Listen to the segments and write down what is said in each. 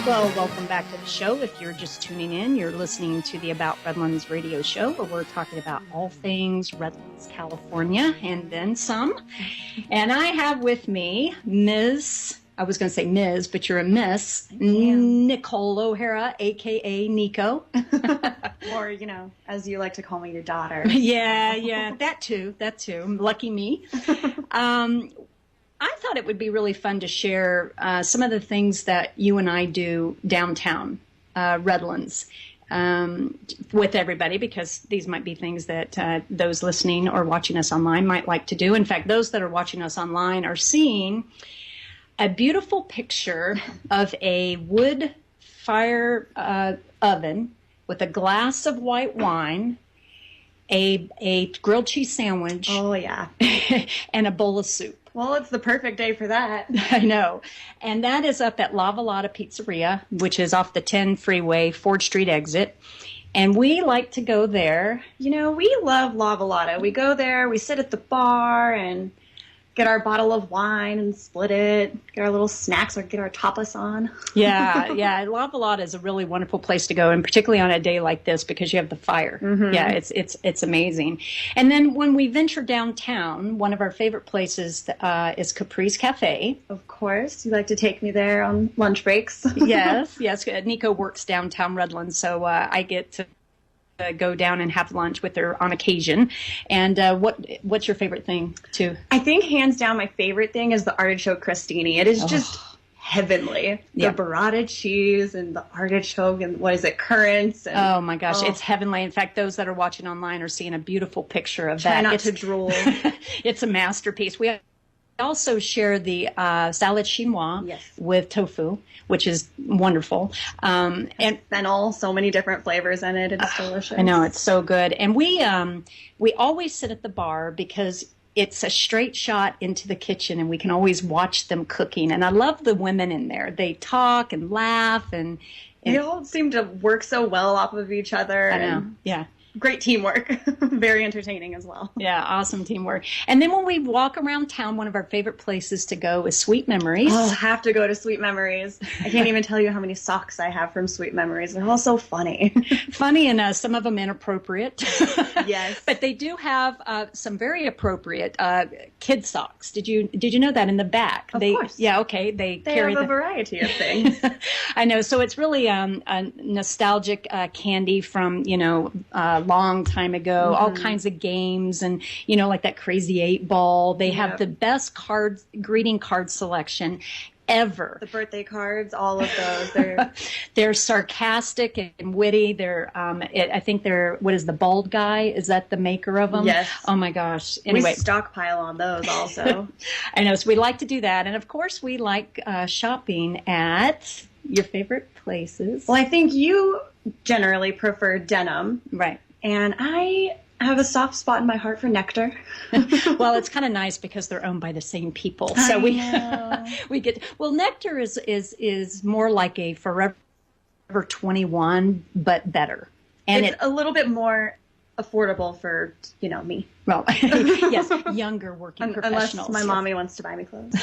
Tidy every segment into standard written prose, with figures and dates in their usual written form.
Well, welcome back to the show. If you're just tuning in, you're listening to the About Redlands radio show, where we're talking about all things Redlands, California, and then some. And I have with me I was going to say Ms., but you're a Miss, Niko Ohara, a.k.a. Niko. Or, as you like to call me, your daughter. Yeah, that too. Lucky me. I thought it would be really fun to share some of the things that you and I do downtown Redlands with everybody, because these might be things that those listening or watching us online might like to do. In fact, those that are watching us online are seeing a beautiful picture of a wood fire oven with a glass of white wine, a grilled cheese sandwich. Oh, yeah. And a bowl of soup. Well, it's the perfect day for that. I know. And that is up at Volata Pizzeria, which is off the 10 freeway, Ford Street exit. And we like to go there. We love La Volata. We go there, we sit at the bar and get our bottle of wine and split it, get our little snacks or get our tapas on. Yeah. La Volata is a really wonderful place to go, and particularly on a day like this because you have the fire. Mm-hmm. Yeah, it's amazing. And then when we venture downtown, one of our favorite places is Caprice Cafe. Of course. You like to take me there on lunch breaks. Yes. Niko works downtown Redlands, so I get to go down and have lunch with her on occasion. And what's your favorite thing too? I think hands down my favorite thing is the artichoke crostini. It is just heavenly. The burrata cheese and the artichoke and currants. And, oh my gosh, it's heavenly. In fact, those that are watching online are seeing a beautiful picture of Try that. not to drool. It's a masterpiece. We also share the salad chinois with tofu, which is wonderful. And fennel, so many different flavors in it. It's delicious. I know, it's so good. And we always sit at the bar because it's a straight shot into the kitchen, and we can always watch them cooking. And I love the women in there. They talk and laugh, and they all seem to work so well off of each other. I know, yeah. Great teamwork. Very entertaining as well. Yeah, awesome teamwork. And then when we walk around town, one of our favorite places to go is Sweet Memories. Oh, have to go to Sweet Memories. I can't even tell you how many socks I have from Sweet Memories. They're all so funny. Funny, and some of them inappropriate. Yes. But they do have some very appropriate kid socks. Did you know that in the back? Of course. Yeah, okay. They carry have a variety of things. I know. So it's really a nostalgic candy from, long time ago, all kinds of games, and like that Crazy 8 Ball. They have the best greeting card selection ever. The birthday cards, all of those. They're sarcastic and witty. I think they're, what is the bald guy? Is that the maker of them? Yes. Oh my gosh. Anyway, we stockpile on those also. I know. So we like to do that, and of course we like shopping at your favorite places. Well, I think you generally prefer denM. Right. And I have a soft spot in my heart for Nectar. Well, it's kind of nice because they're owned by the same people. So we get, Nectar is more like a Forever 21, but better. And it's a little bit more affordable for, me. Well, yes, younger working professionals. Unless my mommy wants to buy me clothes.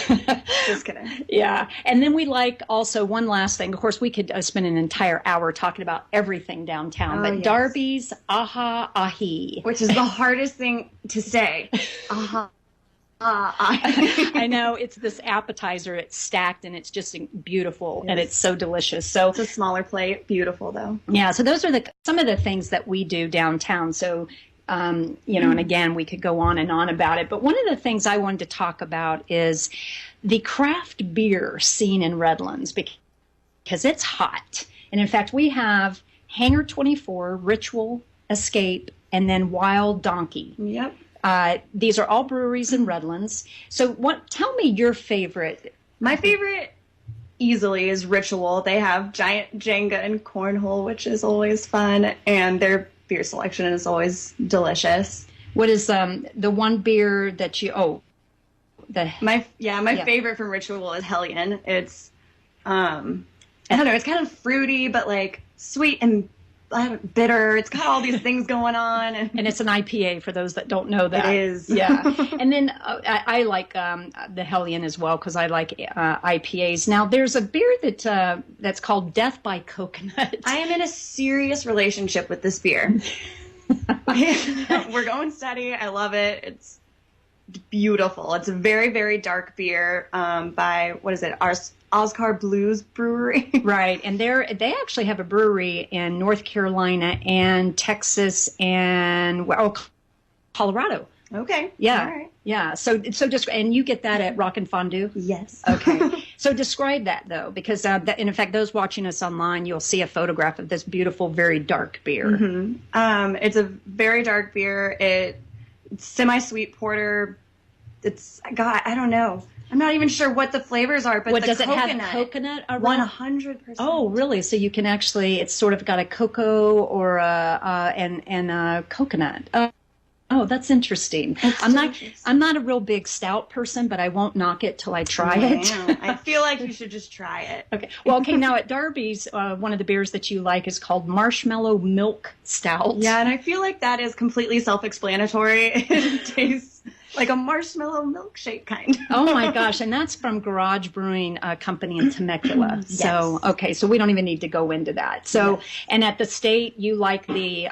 Just kidding. Yeah. And then we like also one last thing. Of course, we could spend an entire hour talking about everything downtown, but Darby's Aha Ahi. Which is the hardest thing to say. Aha. I know, it's this appetizer. It's stacked and it's just beautiful, and it's so delicious. So it's a smaller plate, beautiful though. Yeah, so those are some of the things that we do downtown. So and again, we could go on and on about it. But one of the things I wanted to talk about is the craft beer scene in Redlands, because it's hot. And in fact, we have Hangar 24, Ritual, Escape, and then Wild Donkey. Yep. These are all breweries in Redlands. So tell me your favorite. My favorite easily is Ritual. They have giant Jenga and cornhole, which is always fun, and their beer selection is always delicious. What is the one beer that you my favorite from Ritual is Hellion. It's I don't know, it's kind of fruity but like sweet and bitter. It's got all these things going on. And it's an IPA for those that don't know that. It is. Yeah. And then I like the Hellion as well because I like IPAs. Now, there's a beer that's called Death by Coconut. I am in a serious relationship with this beer. We're going steady. I love it. It's beautiful. It's a very, very dark beer by, what is it, Oskar Blues Brewery. Right. And they actually have a brewery in North Carolina and Texas and Colorado. Okay. Yeah. All right. Yeah. So just, and you get that at Rockin' Fondue? Yes. Okay. So describe that though, because in fact, those watching us online, you'll see a photograph of this beautiful, very dark beer. Mm-hmm. It's a very dark beer. It's semi-sweet porter. God, I don't know. I'm not even sure what the flavors are, but does it have coconut? 100%. Oh, really? So you can actually, it's sort of got a cocoa or a coconut. Oh, that's interesting. I'm not a real big stout person, but I won't knock it till I try it. I feel like you should just try it. Okay. Well, okay. Now at Darby's, one of the beers that you like is called Marshmallow Milk Stout. Yeah, and I feel like that is completely self-explanatory. It tastes like a marshmallow milkshake kind. Oh my gosh. And that's from Garage Brewing Company in Temecula. Yes. So, okay. So we don't even need to go into that. So, yes. And at the State, you like the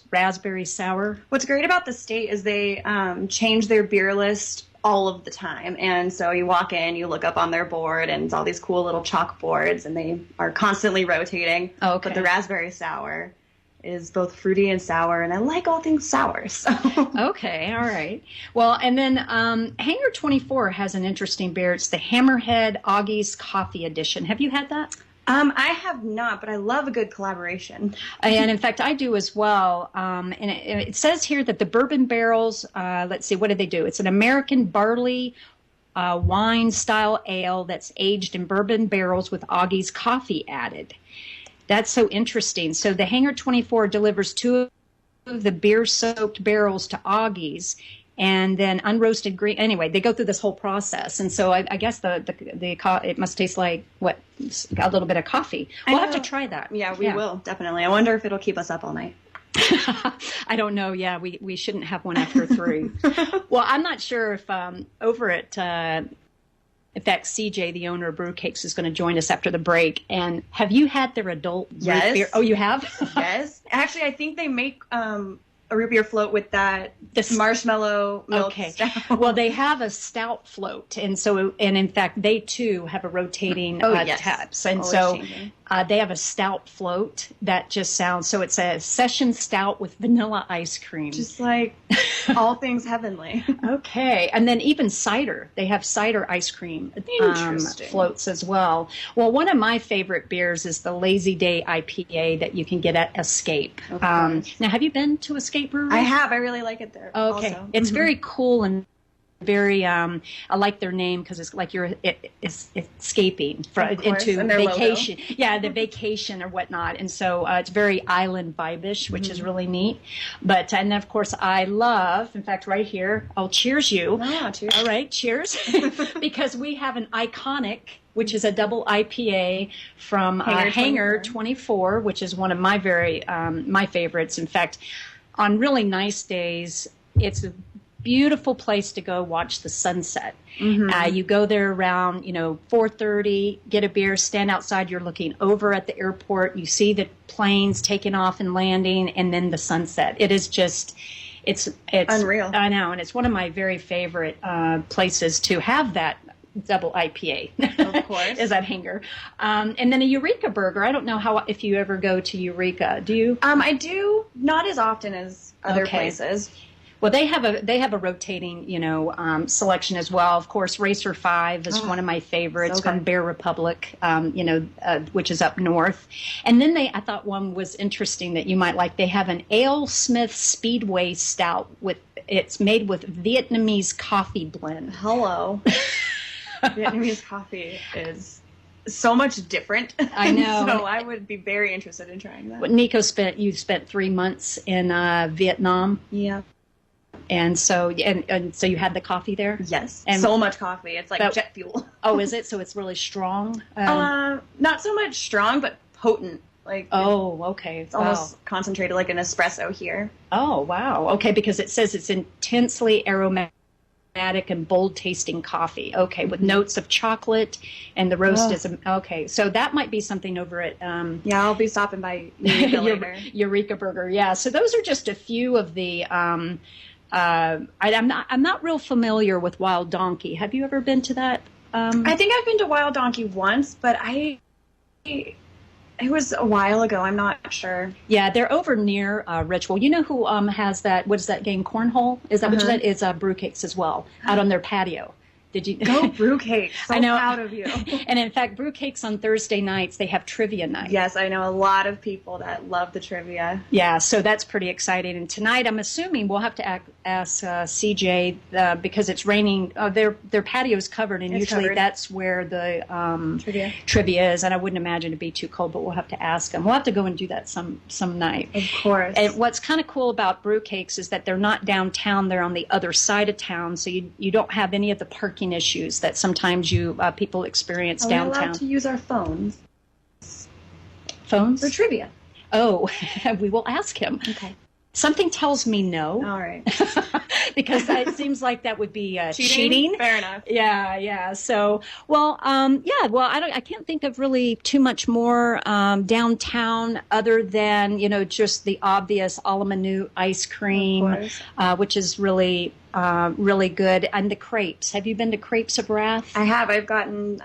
raspberry sour? What's great about the State is they change their beer list all of the time. And so you walk in, you look up on their board, and it's all these cool little chalkboards, and they are constantly rotating. Oh, okay. But the raspberry sour is both fruity and sour, and I like all things sour. So. Okay, all right. Well, and then Hangar 24 has an interesting beer. It's the Hammerhead Augie's Coffee Edition. Have you had that? I have not, but I love a good collaboration. And in fact, I do as well. And it says here that the bourbon barrels, let's see, what did they do? It's an American barley wine style ale that's aged in bourbon barrels with Augie's coffee added. That's so interesting. So the Hangar 24 delivers 2 of the beer-soaked barrels to Augie's, and then unroasted green. Anyway, they go through this whole process, and so I guess it must taste like a little bit of coffee. We'll have to try that. Yeah, we will definitely. I wonder if it'll keep us up all night. I don't know. Yeah, we shouldn't have one after 3. Well, I'm not sure if over at. In fact, CJ, the owner of BREWCAKES, is going to join us after the break. And have you had their adult root beer? Oh, you have? Yes. Actually, I think they make a root beer float with that marshmallow milk stout. Well, they have a stout float. And in fact, they too have a rotating taps. And they have a stout float that just sounds, so it's a session stout with vanilla ice cream. Just like all things heavenly. Okay. And then even cider. They have cider ice cream floats as well. Well, one of my favorite beers is the Lazy Day IPA that you can get at Escape. Now, have you been to Escape Brewery? I have. I really like it there. Okay. Also. It's very cool and very I like their name because it's like it's escaping into vacation. Logo. Yeah, the vacation or whatnot. And so it's very island vibe-ish, which is really neat. But and then of course I love, in fact right here, I'll cheers you. Oh, cheers. All right, cheers. Because we have an iconic, which is a double IPA from Hangar 24, which is one of my my favorites. In fact, on really nice days, it's a beautiful place to go watch the sunset. You go there around 4:30, get a beer, stand outside. You're looking over at the airport. You see the planes taking off and landing, and then the sunset. It is just it's unreal. I know, and it's one of my very favorite places to have that double IPA. Of course. Is at Hangar. And then a Eureka burger. I don't know if you ever go to Eureka. Do you? I do, not as often as other places. Well, they have a rotating, selection as well. Of course, Racer 5 is one of my favorites from Bear Republic, which is up north. And then I thought one was interesting that you might like. They have an AleSmith Speedway Stout it's made with Vietnamese coffee blend. Hello. Vietnamese coffee is so much different. I know. So I would be very interested in trying that. Niko you spent 3 months in Vietnam. Yeah. And so you had the coffee there? Yes. And so much coffee. It's like jet fuel. Oh, is it? So it's really strong? Not so much strong, but potent. Like, Oh, okay. it's almost concentrated like an espresso here. Oh, wow. Okay, because it says it's intensely aromatic and bold tasting coffee. Okay, with notes of chocolate, and the roast is okay. So that might be something over at Yeah, I'll be stopping by Eureka later. Eureka Burger. Yeah. So those are just a few of the. I'm not real familiar with Wild Donkey. Have you ever been to that? I think I've been to Wild Donkey once, but it was a while ago. I'm not sure. Yeah, they're over near Richwell. You know who has that? What is that game? Cornhole? Is that what that is? BREWCAKES as well, out on their patio. Did you go BREWCAKES? So I know. Proud of you. And in fact, BREWCAKES on Thursday nights, they have trivia night. Yes, I know a lot of people that love the trivia. Yeah, so that's pretty exciting. And tonight, I'm assuming we'll have to ask CJ because it's raining. Their patio is covered, and usually that's where the trivia is. And I wouldn't imagine it'd be too cold, but we'll have to ask them. We'll have to go and do that some night. Of course. And what's kind of cool about BREWCAKES is that they're not downtown; they're on the other side of town, so you don't have any of the parking issues that sometimes people experience downtown. We're allowed to use our phones. Phones? For trivia. Oh, we will ask him. Okay. Something tells me no. All right. Because it seems like that would be cheating. Fair enough. Yeah. So, I can't think of really too much more downtown other than, just the obvious a la minute ice cream, which is really good. And the crepes. Have you been to Crepes of Wrath? I have. I've gotten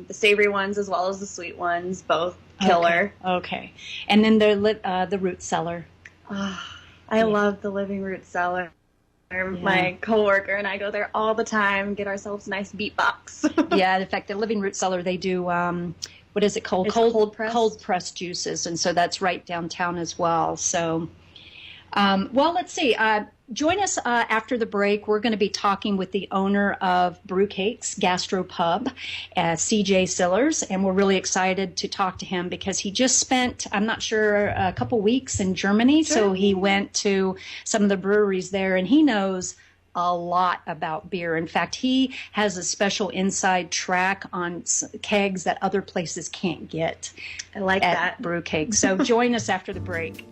the savory ones as well as the sweet ones, both killer. Okay. And then the root cellar. I love the Living Root Cellar. My coworker and I go there all the time and get ourselves a nice beatbox. Yeah, in fact, the Living Root Cellar, they do, what is it called? Cold pressed juices. And so that's right downtown as well. So, let's see. Join us after the break. We're going to be talking with the owner of BREWCAKES Gastropub, CJ Sillers, and we're really excited to talk to him because he just spent, I'm not sure, a couple weeks in Germany. Sure. So he went to some of the breweries there, and he knows a lot about beer. In fact, he has a special inside track on kegs that other places can't get. I like that. BREWCAKES. So join us after the break.